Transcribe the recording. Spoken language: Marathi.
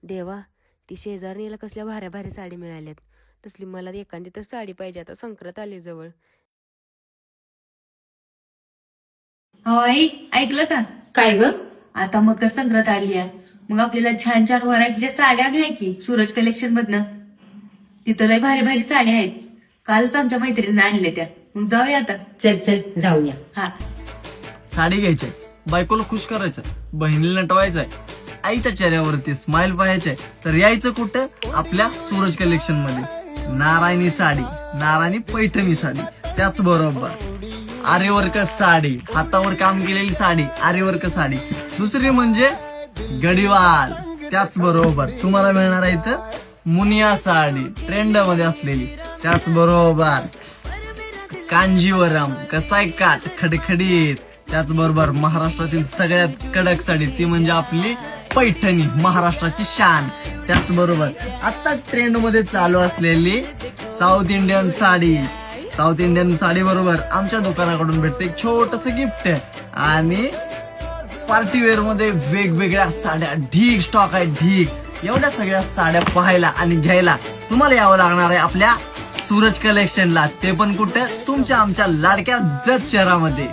देवा, ती शेजारणीला कसल्या भाऱ्या भारी साडी मिळाल्यात. तसली मला एखादी तर साडी पाहिजे. आता संक्रांत आली जवळ. हो आई, ऐकलं का? काय ग? आता मकर संक्रांत आली आहे. मग आपल्याला छान छान व्हरायटीच्या साड्या आणूया की सूरज कलेक्शन मधनं. तिथं लय भारी भारी साड्या आहेत. कालच आमच्या मैत्रिणीने आणल्या त्या. मग जाऊया आता. चल चल जाऊया. हा, साडी घ्यायची, बायकोला खुश करायचं, बहिणीला नटवायचंय, आईच्या चेहऱ्यावरती स्माइल पाहायचंय, तर यायचं कुठं? आपल्या सूरज कलेक्शन मध्ये. नारायणी साडी, नारायणी पैठणी साडी, त्याचबरोबर आरीवर्क साडी, हातावर काम केलेली साडी, आरीवर्क साडी. दुसरी म्हणजे गडीवाल, त्याचबरोबर तुम्हाला मिळणार आहे इथं मुनिया साडी, ट्रेंड मध्ये असलेली. त्याचबरोबर कांजीवरम, कसाय काठ, खडखडीत. त्याचबरोबर महाराष्ट्रातील सगळ्यात कडक साडी ती म्हणजे आपली पैठणी, महाराष्ट्राची शान. त्याचबरोबर आता ट्रेंड मध्ये चालू असलेली south Indian sari. South Indian sari बरोबर आमच्या दुकानाकडून भेटते एक छोटस गिफ्ट. आणि पार्टीवेअर मध्ये वेगवेगळ्या साड्या, ढीग स्टॉक आहे, ढीग. एवढ्या सगळ्या साड्या पाहायला आणि घ्यायला तुम्हाला यावं लागणार आहे आपल्या सूरज कलेक्शनला. ते पण कुठे? तुमच्या आमच्या लाडक्या जत शहरामध्ये.